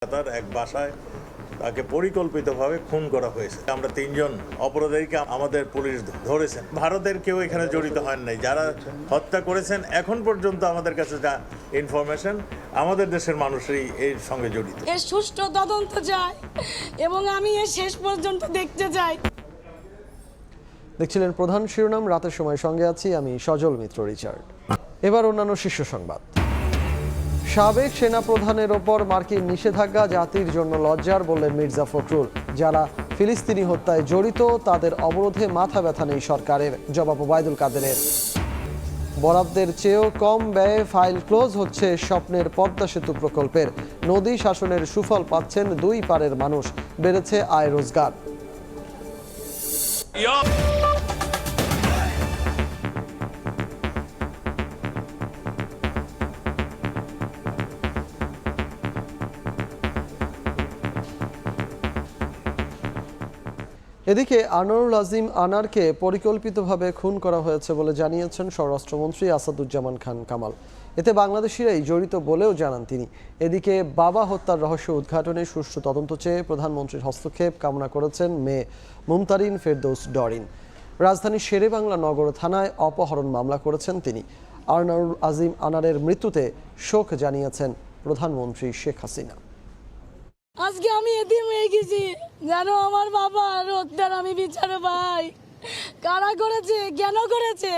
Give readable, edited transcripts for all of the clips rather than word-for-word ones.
তার এক বাসায় তাকে পরিকল্পিতভাবে খুন করা হয়েছে। আমরা তিনজন অপরাধীকে আমাদের পুলিশ ধরেছেন। ভারতের কেউ এখানে জড়িত হন নাই। যারা হত্যা করেছেন এখন পর্যন্ত আমাদের কাছে যা ইনফরমেশন, আমাদের দেশের মানুষই এর সঙ্গে জড়িত। এর সুষ্ঠু তদন্ত চাই এবং আমি এর শেষ পর্যন্ত দেখতে চাই। দেখছিলেন প্রধান শিরোনাম, রাতের সময় সঙ্গে আছি আমি সজল মিত্র রিচার্ড। এবার অন্যান্য শীর্ষ সংবাদ। সাবেক সেনাপ্রধানের ওপর মার্কিন নিষেধাজ্ঞা জাতির জন্য লজ্জার, বললেন মির্জা ফখরুল। যারা ফিলিস্তিনি হত্যায় জড়িত তাদের অবরোধে মাথা ব্যথা নেই সরকারের, জবাব ওবায়দুল কাদেরের। বরাদ্দের চেয়েও কম ব্যয়ে ফাইল ক্লোজ হচ্ছে স্বপ্নের পদ্মা সেতু প্রকল্পের। নদী শাসনের সুফল পাচ্ছেন দুই পারের মানুষ, বেড়েছে আয় রোজগার। এদিকে আনোয়ারুল আজিম আনারকে পরিকল্পিতভাবে খুন করা হয়েছে বলে জানিয়েছেন স্বরাষ্ট্রমন্ত্রী আসাদুজ্জামান খান কামাল। এতে বাংলাদেশিরাই জড়িত বলেও জানান তিনি। এদিকে বাবা হত্যার রহস্য উদ্ঘাটনে সুষ্ঠু তদন্ত চেয়ে প্রধানমন্ত্রীর হস্তক্ষেপ কামনা করেছেন মেয়ে মুমতারিন ফেরদৌস ডরিন। রাজধানীর শেরেবাংলা নগর থানায় অপহরণ মামলা করেছেন তিনি। আনোয়ারুল আজিম আনারের মৃত্যুতে শোক জানিয়েছেন প্রধানমন্ত্রী শেখ হাসিনা। আজকে আমি এতিম হয়ে গেছি, জানো আমার বাবার হত্যার আমি বিচার পাই। কারা করেছে, কেন করেছে,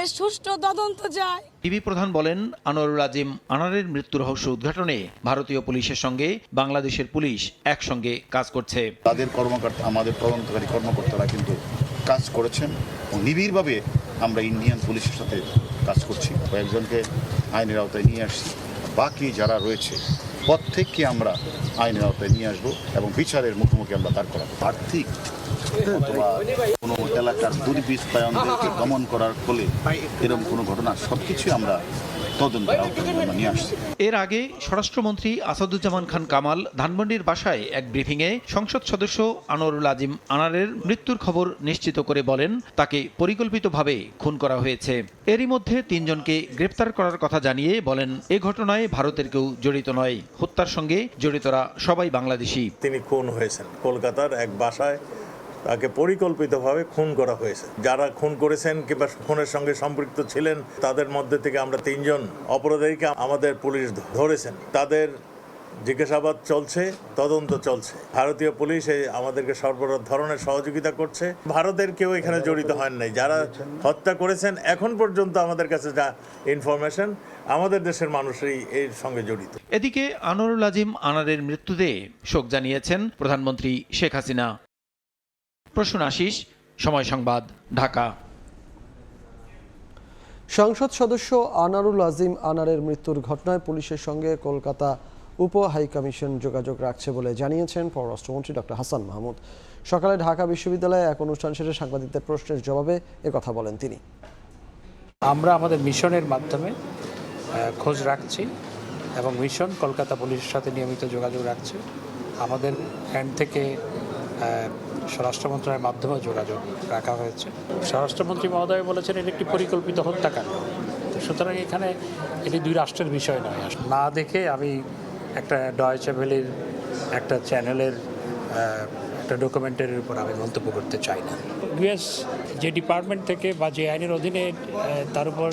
এর সুষ্ঠু তদন্ত চাই। ডিবি প্রধান বলেন, আনোয়ারুল আজিম আনারের মৃত্যু রহস্য উদ্ঘাটনে ভারতীয় পুলিশের সঙ্গে বাংলাদেশের পুলিশ একসঙ্গে কাজ করছে। তাদের কর্মকর্তা, আমাদের তদন্তকারী কর্মকর্তারা কিন্তু কাজ করেছেন এবং নিবিড়ভাবে আমরা ইন্ডিয়ান পুলিশের সাথে কাজ করছি। কয়েকজনকে আইনের আওতায় নিয়ে আসছি, বাকি যারা রয়েছে প্রত্যেককে আমরা আইনের আওতায় নিয়ে আসবো এবং বিচারের মুখোমুখি আমরা দাঁড় করাবো। আর্থিক অথবা কোনো এলাকার দুর্বৃত্তায়নদেরকে দমন করার ফলে এরকম কোনো ঘটনা সবকিছুই আমরা তদন্তের আওতায় নিয়ে আসছি। এর আগে স্বরাষ্ট্রমন্ত্রী আসাদুজ্জামান খান কামাল ধানমন্ডির বাসায় এক ব্রিফিংয়ে সংসদ সদস্য আনোয়ারুল আজিম আনারের মৃত্যুর খবর নিশ্চিত করে বলেন, তাকে পরিকল্পিতভাবে খুন করা হয়েছে। এরই মধ্যে তিনজনকে গ্রেপ্তার করার কথা জানিয়ে বলেন, এ ঘটনায় ভারতের কেউ জড়িত নয়, হত্যার সঙ্গে জড়িতরা সবাই বাংলাদেশি। তিনি খুন হয়েছেন কলকাতার এক বাসায়, তাকে পরিকল্পিতভাবে খুন করা হয়েছে। যারা খুন করেছেন কিংবা খুনের সঙ্গে সম্পৃক্ত ছিলেন তাদের মধ্যে থেকে আমরা তিনজন অপরাধীকে আমাদের পুলিশ ধরেছেন। তাদের জিজ্ঞাসাবাদ চলছে, তদন্ত চলছে। ভারতীয় পুলিশ আমাদেরকে সর্ব ধরনের সহযোগিতা করছে। ভারতের কেউ এখানে জড়িত হন নাই। যারা হত্যা করেছেন এখন পর্যন্ত আমাদের কাছে যা ইনফরমেশন, আমাদের দেশের মানুষই এর সঙ্গে জড়িত। এদিকে আনোয়ারুল আজিম আনারের মৃত্যুতে শোক জানিয়েছেন প্রধানমন্ত্রী শেখ হাসিনা। প্রসূন আশিস, সময় সংবাদ, ঢাকা। সংসদ সদস্য আনোয়ারুল আজিম আনারের মৃত্যুর ঘটনায় পুলিশের সঙ্গে কলকাতা উপ হাইকমিশন যোগাযোগ রাখছে বলে জানিয়েছেন পররাষ্ট্রমন্ত্রী ডক্টর হাসান মাহমুদ। সকালে ঢাকা বিশ্ববিদ্যালয়ে এক অনুষ্ঠান শেষে সাংবাদিকদের প্রশ্নের জবাবে একথা বলেন তিনি। আমরা আমাদের মিশনের মাধ্যমে খোঁজ রাখছি এবং মিশন কলকাতা পুলিশের সাথে নিয়মিত যোগাযোগ রাখছে। আমাদের হ্যান্ড থেকে স্বরাষ্ট্র মন্ত্রণালয়ের মাধ্যমে যোগাযোগ রাখা হয়েছে। স্বরাষ্ট্রমন্ত্রী মহোদয় বলেছেন এটি একটি পরিকল্পিত হত্যাকাণ্ড, সুতরাং এখানে এটি দুই রাষ্ট্রের বিষয় নয়। না দেখে আমি একটা ডয়েচে ভেলের একটা চ্যানেলের একটা ডকুমেন্টারির উপর আমি মন্তব্য করতে চাই না। ইউএস যে ডিপার্টমেন্ট থেকে বা যে আইনের অধীনে তার উপর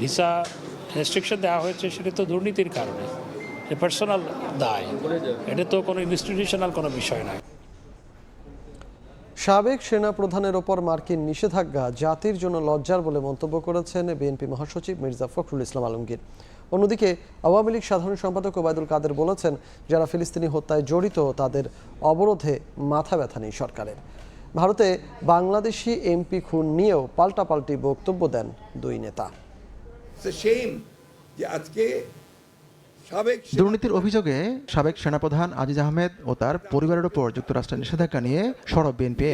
ভিসা রেস্ট্রিকশন দেওয়া হয়েছে সেটা তো দুর্নীতির কারণে, পার্সোনাল দায়, এটা তো কোনো ইনস্টিটিউশনাল কোনো বিষয় নয়। সাবেক সেনাপ্রধানের ওপর মার্কিন নিষেধাজ্ঞা জাতির জন্য লজ্জার বলে মন্তব্য করেছেন বিএনপি মহাসচিব মির্জা ফখরুল ইসলাম আলমগীর। অন্যদিকে আওয়ামী লীগ সাধারণ সম্পাদক ওবায়দুল কাদের বলেছেন, যারা ফিলিস্তিনি হত্যায় জড়িত তাদের অবরোধে মাথা ব্যথা নেই সরকারের। ভারতে বাংলাদেশি এমপি খুন নিয়েও পাল্টাপাল্টি বক্তব্য দেন দুই নেতা। দুর্নীতির অভিযোগে সাবেক সেনাপ্রধান আজিজ আহমেদ ও তার পরিবারের উপর যুক্তরাষ্ট্রের নিষেধাজ্ঞা নিয়ে সরব বিএনপি।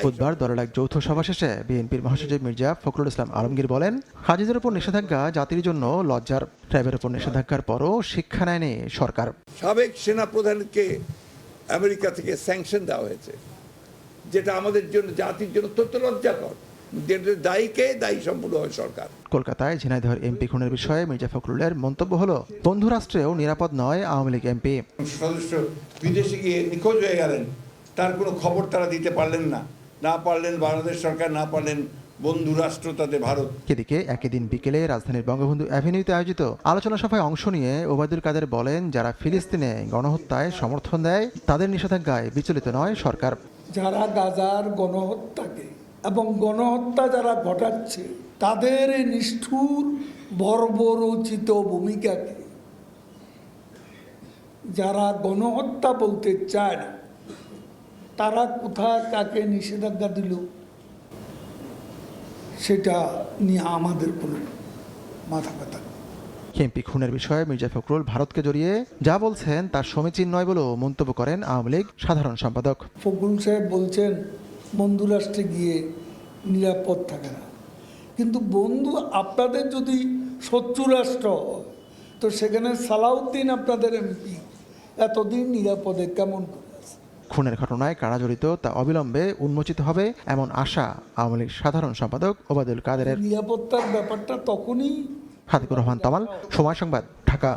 বুধবার দলের এক যৌথ সভা শেষে বিএনপির মহাসচিব মির্জা ফখরুল ইসলাম আলমগীর বলেন, আজিজের উপর নিষেধাজ্ঞা জাতির জন্য লজ্জার। ট্রাইবের উপর নিষেধাজ্ঞার পরও শিক্ষা নেয়নি সরকার। সাবেক সেনাপ্রধানকে আমেরিকা থেকে স্যাংশন দেওয়া হয়েছে, যেটা আমাদের জন্য, জাতির জন্য অত্যন্ত লজ্জাকর। দায়ীকে দায়ী সম্পূর্ণ হয় সরকার। কলকাতায় ঝিনাইদহের এমপি খুনের বিষয়ে মির্জা ফখরুলের মন্তব্য হলো, বন্ধু রাষ্ট্রেও নিরাপদ নয় আওয়ামী লীগ এমপি। সদস্য বিদেশে গিয়ে নিখোঁজ হয়ে গেলেন, তার কোনো খবর তারা দিতে পারলেন না পারলেন বাংলাদেশ সরকার, না পারলেন বন্ধু রাষ্ট্র তাদের ভারত। এদিকে একই দিন বিকেলে রাজধানীর বঙ্গবন্ধু অ্যাভিনিউতে আয়োজিত আলোচনা সভায় অংশ নিয়ে ওবায়দুল কাদের বলেন, যারা ফিলিস্তিনে গণহত্যায় সমর্থন দেয় তাদের নিষেধাজ্ঞায় বিচলিত নয় সরকার। যারা গাজার গণহত্যাকে এবং গণহত্যা যারা ঘটাচ্ছে তাদের নিষ্ঠুর বর্বরোচিত ভূমিকাকে যারা গণহত্যা বলতে চায় না, তারা কোথায় কাকে নিষেধাজ্ঞা দিল সেটা নিয়ে আমাদের কোনো মাথা ব্যথা। এমপি খুনের বিষয়ে মির্জা ফখরুল ভারতকে জড়িয়ে যা বলছেন তার সমীচীন নয় বলেও মন্তব্য করেন আওয়ামী লীগ সাধারণ সম্পাদক। ফখরুল সাহেব বলছেন বন্ধু রাষ্ট্রে গিয়ে নিরাপদ থাকে না, কিন্তু বন্ধু আপনাদের যদি শত্রু রাষ্ট্র হয় তো সেখানে সালাউদ্দিন আপনাদের এমপি এতদিন নিরাপদে কেমন করে আছে? খুনের ঘটনায় কারা জড়িত তা অবিলম্বে উন্মোচিত হবে এমন আশা আওয়ামী লীগ সাধারণ সম্পাদক ওবায়দুল কাদেরের। নিরাপত্তার ব্যাপারটা তখনই। হাতিকুর রহমান তামাল, সময় সংবাদ, ঢাকা।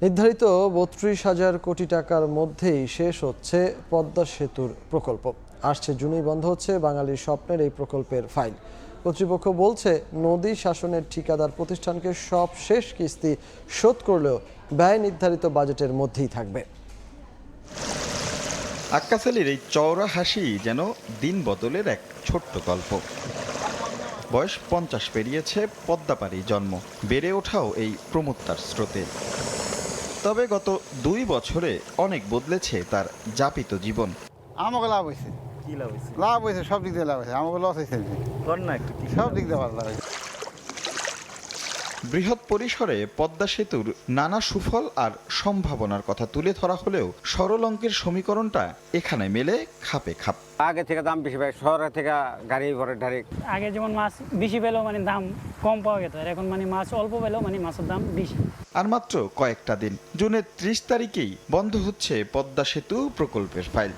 নির্ধারিত ৩২,০০০ কোটি টাকার মধ্যেই শেষ হচ্ছে পদ্মা সেতুর প্রকল্প। আসছে জুনেই বন্ধ হচ্ছে বাঙালির স্বপ্নের এই প্রকল্পের ফাইল। কর্তৃপক্ষ বলছে, নদী শাসনের ঠিকাদার প্রতিষ্ঠানকে সব শেষ কিস্তি শোধ করলেও ব্যয় নির্ধারিত বাজেটের মধ্যেই থাকবে। আক্কাস আলীর এই চওড়া হাসি যেন দিন বদলের এক ছোট্ট গল্প। বয়স ৫০ পেরিয়েছে, পদ্মাপাড়ি জন্ম, বেড়ে ওঠাও এই প্রমত্তার স্রোতে। তবে গত ২ বছরে অনেক বদলেছে তার যাপিত জীবন। আমাকে লাভ হয়েছে। কি লাভ হয়েছে? লাভ হয়েছে, সব দিক দিয়ে লাভ হয়েছে। আমাকে লস হয়েছে, সব দিক দিয়ে ভালো লাভ হয়েছে। বৃহৎ পরিসরে পদ্মা সেতুর নানা সুফল আর সম্ভাবনার কথা তুলে ধরা হলেও সরল অঙ্কের সমীকরণটা এখানে মেলে খাপে খাপ। আগে থেকে দাম বেশি পায়, শহরের থেকে গাড়ি ঘরে ডাইরেক্ট। আগে যেমন মাছ বেশি পেলেও মানে দাম কম পাওয়া যেত, আর এখন মানে মাছ অল্প পেলেও মানে মাছের দাম বেশি। আর মাত্র কয়েকটা দিন, জুনের ৩০ তারিখেই বন্ধ হচ্ছে পদ্মা সেতু প্রকল্পের ফাইল।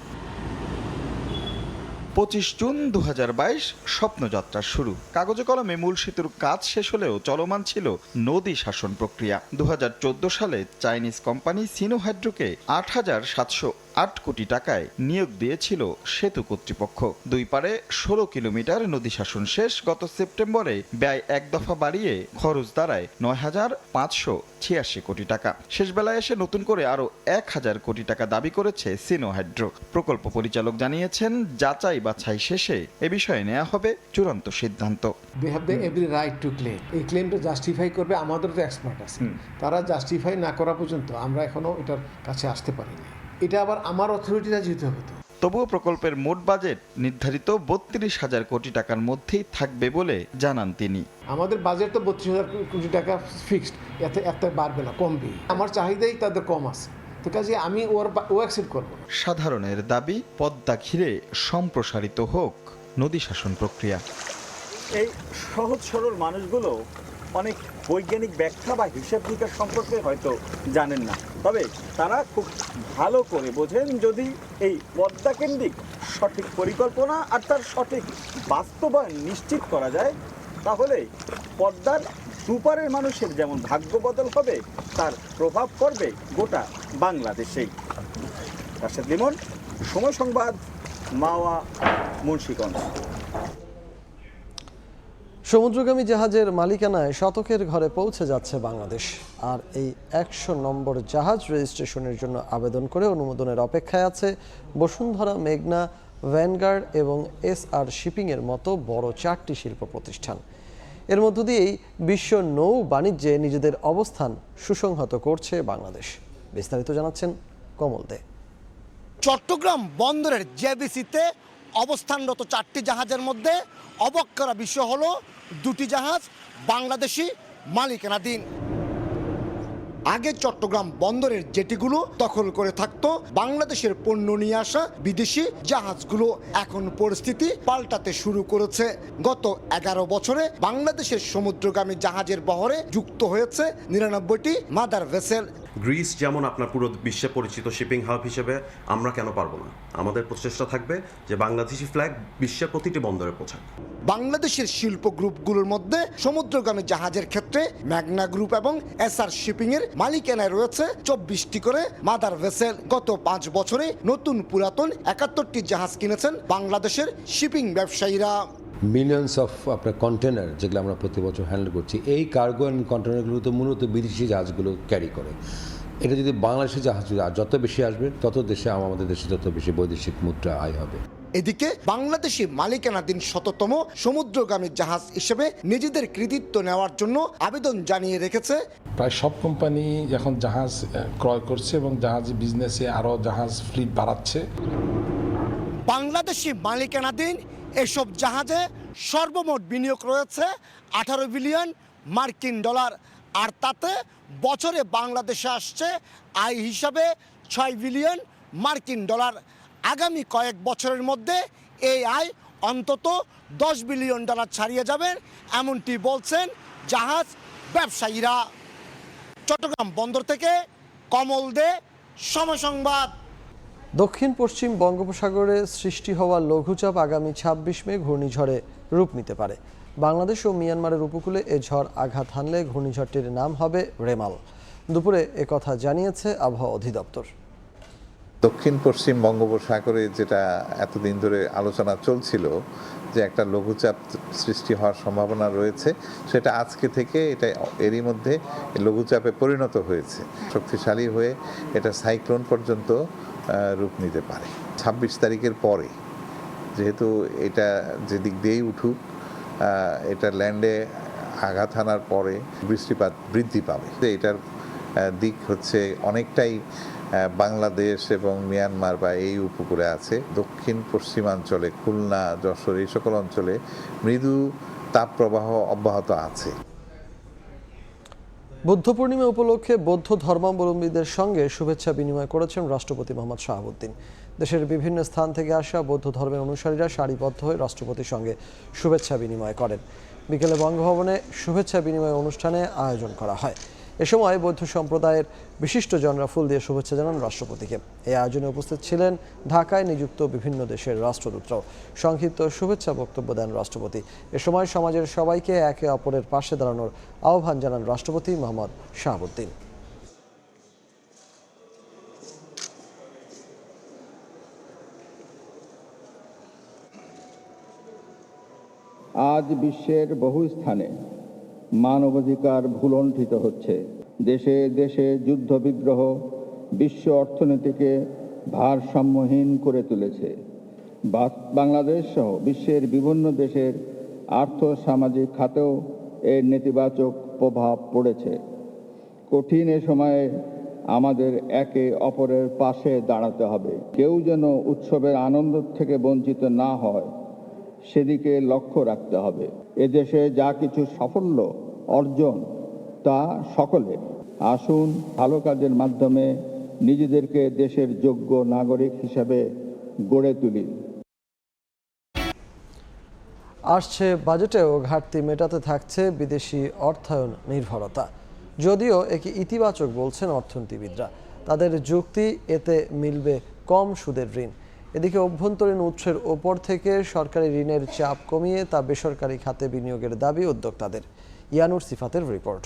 ২৫ জুন ২০২২ স্বপ্নযাত্রার শুরু। কাগজে কলমে মূল সেতুর কাজ শেষ হলেও চলমান ছিল নদী শাসন প্রক্রিয়া। ২০১৪ সালে চাইনিজ কোম্পানি সিনোহাইড্রোকে ৮,৭০৮ কোটি টাকায় নিয়োগ দিয়েছিল সেতু কর্তৃপক্ষ। দুই পারে ১৬ কিলোমিটার নদী শাসন শেষ। গত সেপ্টেম্বরে ব্যয় এক দফা বাড়িয়ে খরচ দাঁড়ায় ৯,৫৮৬ কোটি টাকা। শেষ বেলায় এসে নতুন করে আরও ১,০০০ কোটি টাকা দাবি করেছে সিনোহাইড্রো। প্রকল্প পরিচালক জানিয়েছেন, যাচাই বাছাই শেষে এ বিষয়ে নেওয়া হবে চূড়ান্ত সিদ্ধান্ত। They have the every right to claim. এই ক্লেমটা জাস্টিফাই করবে, আমাদের তো এক্সপার্ট আছে, তারা জাস্টিফাই না করা পর্যন্ত আমরা এখনো এটার কাছে আসতে পারিনি। এটা আবার আমার অথরিটিরা যেতে হবে। তবুও প্রকল্পের মোট বাজেট নির্ধারিত ৩২,০০০ কোটি টাকার মধ্যেই থাকবে বলে জানান তিনি। আমাদের বাজেট তো ৩২,০০০ কোটি টাকা ফিক্সড, এতে বাড়বে না, কমবে। আমার চাহিদাই তাদের কম আছে, তো কাজে আমি ও অ্যাকসেপ্ট করব। সাধারণের দাবি, পদ্মা ঘিরে সম্প্রসারিত হোক নদী শাসন প্রক্রিয়া। এই সহজ সরল মানুষগুলো অনেক বৈজ্ঞানিক ব্যাখ্যা বা হিসাব নিকাশ সম্পর্কে হয়তো জানেন না, তবে তারা খুব ভালো করে বোঝেন যদি এই পদ্মা কেন্দ্রিক সঠিক পরিকল্পনা আর তার সঠিক বাস্তবায়ন নিশ্চিত করা যায়, তাহলে পদ্মার দুপারের মানুষের যেমন ভাগ্য বদল হবে, তার প্রভাব পড়বে গোটা বাংলাদেশেই। রাশেদ লিমন, সময় সংবাদ, মাওয়া, মুন্সিগঞ্জ। সমুদ্রগামী জাহাজের মালিকানায় শতকের ঘরে পৌঁছে যাচ্ছে বাংলাদেশ। আর এই ১০০ নম্বর জাহাজ রেজিস্ট্রেশনের জন্য আবেদন করে অনুমোদনের অপেক্ষায় আছে বসুন্ধরা, মেঘনা, ভ্যানগার্ড এবং SR শিপিংয়ের মতো বড় 4টি শিল্প প্রতিষ্ঠান। এর মধ্য দিয়েই বিশ্ব নৌ বাণিজ্যে নিজেদের অবস্থান সুসংহত করছে বাংলাদেশ। বিস্তারিত জানাচ্ছেন কমল দে। চট্টগ্রাম বন্দরের জেবিসিতে অবস্থানরত 4টি জাহাজের মধ্যে অবাক করা বিষয় হলো 2টি জাহাজ বাংলাদেশি মালিকানাধীন। আগে চট্টগ্রাম বন্দরের জেটিগুলো দখল করে থাকতো বাংলাদেশের পণ্য নিয়ে আসা বিদেশি জাহাজগুলো। এখন পরিস্থিতি পাল্টাতে শুরু করেছে। গত 11 বছরে বাংলাদেশের সমুদ্রগামী জাহাজের বহরে যুক্ত হয়েছে 99টি মাদার ভেসেল। গ্রিস যেমন আপনার পুরো বিশ্বে পরিচিত শিপিং হাব হিসেবে, আমরা কেন পারবো না? আমাদের প্রচেষ্টা থাকবে যে বাংলাদেশি ফ্ল্যাগ বিশ্বের প্রতিটি বন্দরে পৌঁছাক। বাংলাদেশের শিল্প গ্রুপগুলোর মধ্যে সমুদ্রগামী জাহাজের ক্ষেত্রে ম্যাগনা গ্রুপ এবং এসআর শিপিং এর মালিকানায় রয়েছে 24টি করে মাদার ভেসেল। গত 5 বছরে নতুন পুরাতন 71টি জাহাজ কিনেছেন বাংলাদেশের শিপিং ব্যবসায়ীরা। মিলিয়নস অফ আপনার কন্টেনার যেগুলো আমরা প্রতি বছর হ্যান্ডেল করছি, এই কার্গো অ্যান্ড কন্টেনারগুলো তো মূলত বিদেশি জাহাজগুলো ক্যারি করে। এটা যদি বাংলাদেশি জাহাজ যত বেশি আসবে, তত দেশে আমাদের দেশে তত বেশি বৈদেশিক মুদ্রা আয় হবে। এদিকে বাংলাদেশি মালিকানাধীন 100তম সমুদ্রগামী জাহাজ হিসেবে নিজেদের কৃতিত্ব নেওয়ার জন্য আবেদন জানিয়ে রেখেছে। প্রায় সব কোম্পানি এখন জাহাজ ক্রয় করছে এবং জাহাজ বিজনেসে আরও জাহাজ ফ্লিট বাড়াচ্ছে। বাংলাদেশি মালিকানাধীন এসব জাহাজে সর্বমোট বিনিয়োগ রয়েছে 18 বিলিয়ন মার্কিন ডলার, আর তাতে বছরে বাংলাদেশে আসছে আয় হিসাবে 6 বিলিয়ন মার্কিন ডলার। আগামী কয়েক বছরের মধ্যে এই আয় অন্তত 10 বিলিয়ন ডলার ছাড়িয়ে যাবে, এমনটি বলছেন জাহাজ ব্যবসায়ীরা। চট্টগ্রাম বন্দর থেকে কমল দে, সময় সংবাদ। দক্ষিণ পশ্চিম বঙ্গোপসাগরে সৃষ্টি হওয়া লঘুচাপ আগামী 26 মে ঘূর্ণিঝড়ে রূপ নিতে পারে। বাংলাদেশ ও মিয়ানমারের উপকূলে এ ঝড় আঘাত হানলে ঘূর্ণিঝড়টির নাম হবে রেমাল। দুপুরে একথা জানিয়েছে আবহাওয়া অধিদপ্তর। দক্ষিণ পশ্চিম বঙ্গোপসাগরে যেটা এতদিন ধরে আলোচনা চলছিল যে একটা লঘুচাপ সৃষ্টি হওয়ার সম্ভাবনা রয়েছে, সেটা আজকে থেকে এটা এরই মধ্যে লঘুচাপে পরিণত হয়েছে। শক্তিশালী হয়ে এটা সাইক্লোন পর্যন্ত রূপ নিতে পারে 26 তারিখের পরে। যেহেতু এটা যেদিক দিয়েই উঠুক, এটা ল্যান্ডে আঘাত হানার পরে বৃষ্টিপাত বৃদ্ধি পাবে। এটার দিক হচ্ছে অনেকটাই বাংলাদেশ এবং মিয়ানমার বা এই উপকূলে আছে। দক্ষিণ পশ্চিমাঞ্চলে খুলনা, যশোর এই সকল অঞ্চলে মৃদু তাপপ্রবাহ অব্যাহত আছে। বুদ্ধ পূর্ণিমা উপলক্ষে বৌদ্ধ ধর্মাবলম্বীদের সঙ্গে শুভেচ্ছা বিনিময় করেছেন রাষ্ট্রপতি মোহাম্মদ শাহাবুদ্দিন। দেশের বিভিন্ন স্থান থেকে আসা বৌদ্ধ ধর্মের অনুসারীরা সারিবদ্ধ হয়ে রাষ্ট্রপতির সঙ্গে শুভেচ্ছা বিনিময় করেন। বিকেলে বঙ্গভবনে শুভেচ্ছা বিনিময় অনুষ্ঠানে আয়োজন করা হয়। এ সময় বৌদ্ধ সম্প্রদায়ের বিশিষ্টজনরা ফুল দিয়ে শুভেচ্ছা জানান রাষ্ট্রপতিকে। এই আয়োজনে উপস্থিত ছিলেন ঢাকায় নিযুক্ত বিভিন্ন দেশের রাষ্ট্রদূতরাও। সংক্ষিপ্ত শুভেচ্ছা বক্তব্য দেন রাষ্ট্রপতি। এ সময় সমাজের সবাইকে একে অপরের পাশে দাঁড়ানোর আহ্বান জানান রাষ্ট্রপতি মোহাম্মদ শাহাবুদ্দিন। আজ বিশ্বের বহু স্থানে মানবাধিকার ভুলণ্ঠিত হচ্ছে। দেশে দেশে যুদ্ধবিগ্রহ বিশ্ব অর্থনীতিকে ভারসাম্যহীন করে তুলেছে। বাংলাদেশ সহ বিশ্বের বিভিন্ন দেশের আর্থ সামাজিক খাতেও এর নেতিবাচক প্রভাব পড়েছে। কঠিন এ সময়ে আমাদের একে অপরের পাশে দাঁড়াতে হবে। কেউ যেন উৎসবের আনন্দ থেকে বঞ্চিত না হয়, সেদিকে লক্ষ্য রাখতে হবে। এদেশে যা কিছু সাফল্য অর্জন তা সকলের। আসুন ভালো কাজের মাধ্যমে নিজেদেরকে দেশের যোগ্য নাগরিক হিসেবে গড়ে তুলি। আসছে বাজেটেও ঘাটতি মেটাতে থাকছে বিদেশি অর্থায়ন নির্ভরতা। যদিও একে ইতিবাচক বলছেন অর্থনীতিবিদরা। তাদের যুক্তি, এতে মিলবে কম সুদের ঋণ। এদিকে অভ্যন্তরীণ উৎসের ওপর থেকে সরকারি ঋণের চাপ কমিয়ে তা বেসরকারি খাতে বিনিয়োগের দাবি উদ্যোক্তাদের। ইয়ানুর সিফাতের রিপোর্ট।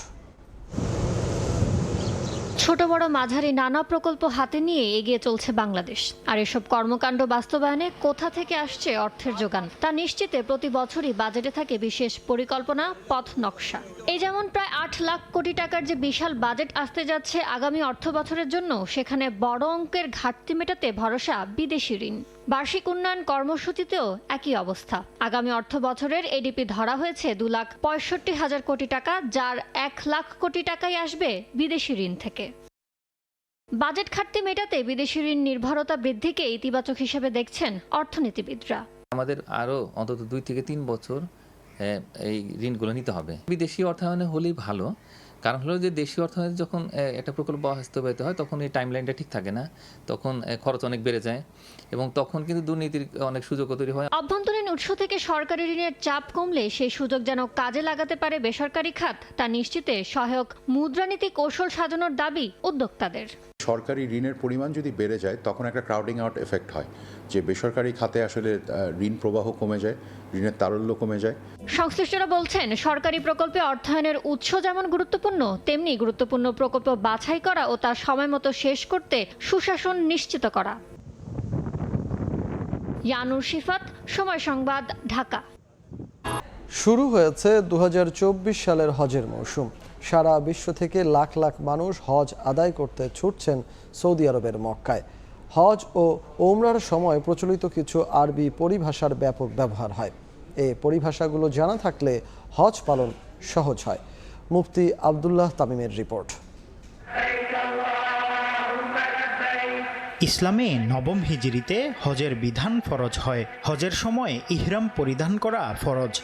ছোট বড় মাঝারি নানা প্রকল্প হাতে নিয়ে এগিয়ে চলছে বাংলাদেশ। আর এসব কর্মকাণ্ড বাস্তবায়নে কোথা থেকে আসছে অর্থের যোগান তা নিশ্চিতে প্রতি বছরই বাজেটে থাকে বিশেষ পরিকল্পনা, পথ নকশা। এই যেমন প্রায় 8 লাখ কোটি টাকার যে বিশাল বাজেট আসতে যাচ্ছে আগামী অর্থ বছরের জন্য, সেখানে বড় অঙ্কের ঘাটতি মেটাতে ভরসা বিদেশি ঋণ। বার্ষিক উন্নয়ন কর্মসূচিতেও একই অবস্থা। আগামী অর্থ বছরের এডিপি ধরা হয়েছে 2,65,000 কোটি টাকা, যার 1 লাখ কোটি টাকাই আসবে বিদেশি ঋণ থেকে। বাজেট ঘাটতি মেটাতে বিদেশি ঋণ নির্ভরতা বৃদ্ধিকে ইতিবাচক হিসেবে দেখছেন অর্থনীতিবিদরা। আমাদের আরও অন্তত 2 থেকে 3 বছর এই ঋণগুলো নিতে হবে। বিদেশি অর্থায়নে হলেই ভালো, কারণ হলো যে দেশীয় অর্থনীতি যখন একটা প্রকল্প বাস্তবায়িত হয় তখন এই টাইমলাইনটা ঠিক থাকে না, তখন খরচ অনেক বেড়ে যায় এবং তখন কিন্তু দুর্নীতির অনেক সুযোগ তৈরি হয়। অভ্যন্তরীণ উৎস থেকে সরকারি ঋণের চাপ কমলে সেই সুযোগ যেন কাজে লাগাতে পারে বেসরকারি খাত, তা নিশ্চিতে সহায়ক মুদ্রানীতি কৌশল সাজানোর দাবি উদ্যোক্তাদের। সরকারি ঋণের পরিমাণ যদি বেড়ে যায় তখন একটা ক্রাউডিং আউট এফেক্ট হয়, যে বেসরকারি খাতে আসলে ঋণ প্রবাহ কমে যায়, ঋণের তারল্য কমে যায়। সংশ্লিষ্টরা বলছেন সরকারি প্রকল্পে অর্থায়নের উৎস যেমন গুরুত্বপূর্ণ, তেমনি গুরুত্বপূর্ণ প্রকল্প বাছাই করা ও তা সময়মতো শেষ করতে সুশাসন নিশ্চিত করা। ইয়ানুর শিফাত, সময় সংবাদ, ঢাকা। শুরু হয়েছে 2024 সালের হজের মৌসুম। সারা বিশ্ব থেকে লাখ লাখ মানুষ হজ আদায় করতে ছুটছেন সৌদি আরবের মক্কায়। হজ ও ওমরার সময় প্রচলিত কিছু আরবি পরিভাষার ব্যাপক ব্যবহার হয়। এই পরিভাষাগুলো জানা থাকলে হজ পালন সহজ হয়। মুফতি আব্দুল্লাহ তামিমের রিপোর্ট। ইসলামে নবম হিজরিতে হজের বিধান ফরজ হয়। হজের সময় ইহরাম পরিধান করা ফরজ।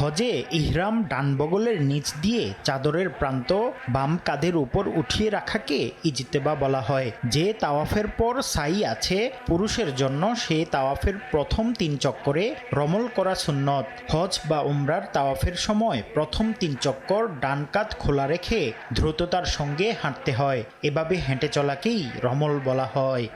হজে ইহরাম ডান বগলের নিচ দিয়ে চাদরের প্রান্ত বাম কাঁধের উপর উঠিয়ে রাখাকে ইজতেবা বলা হয়। যে তাওয়াফের পর সাই আছে পুরুষের জন্য, সে তাওয়াফের প্রথম 3 চক্করে রমল করা সুন্নত। হজ বা উমরার তাওয়াফের সময় প্রথম 3 চক্কর ডান কাঁধ খোলা রেখে দ্রুততার সঙ্গে হাঁটতে হয়। এভাবে হেঁটে চলাকেই রমল বলা হয়।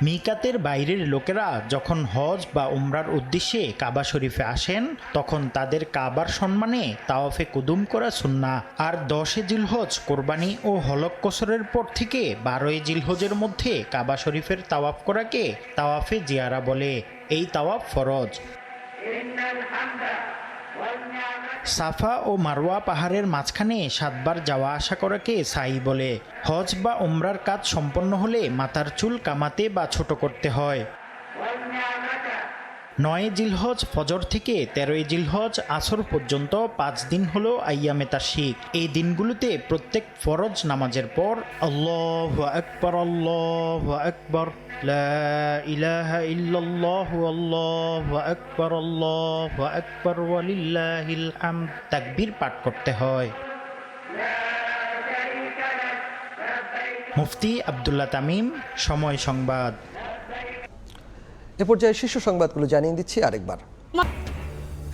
মিকাতের বাইরের লোকেরা যখন হজ বা উমরার উদ্দেশ্যে কাবা শরীফে আসেন তখন তাদের কাবার সম্মানে তাওয়াফে কুদুম করা সুন্নাহ। আর 10 জিলহজ কোরবানি ও হলক কসরের পর থেকে 12 জিলহজের মধ্যে কাবা শরীফের তাওয়াফ করাকে তাওয়াফে জিয়ারা বলে। এই তাওয়াফ ফরজ। সাফা ও মারওয়া পাহাড়ের মাঝখানে 7 বার যাওয়া আসা করাকে সাই বলে। হজ বা উমরার কাজ সম্পন্ন হলে মাথার চুল কামাতে বা ছোট করতে হয়। 9 জিলহজ ফজর থেকে 13 জিলহজ আসর পর্যন্ত 5 দিন হলো আইয়ামে তাশরিক। এই দিনগুলোতে প্রত্যেক ফরজ নামাজের পর আল্লাহু আকবার, আল্লাহু আকবার, লা ইলাহা ইল্লাল্লাহু, আল্লাহু আকবার, আল্লাহু আকবার, ওয়ালিল্লাহিল হামদ তাকবীর পাঠ করতে হয়। মুফতি আব্দুল্লাহ তামিম, সময় সংবাদ। এ পর্যায়ে শীর্ষ সংবাদগুলো জানিয়ে দিচ্ছি আরেকবার।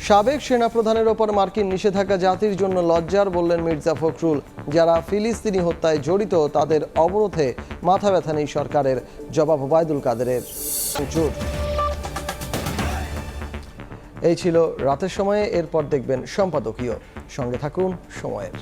সাবেক সেনাপ্রধানের ওপর মার্কিন নিষেধাজ্ঞা জাতির জন্য লজ্জার, বললেন মির্জা ফখরুল। যারা ফিলিস্তিনি হত্যায় জড়িত তাদের অবরোধে মাথা ব্যথা নেই সরকারের, জবাব ওবায়দুল কাদেরের। এই ছিল রাতের সময়ে, এরপর দেখবেন সম্পাদকীয়। সঙ্গে থাকুন সময়ের।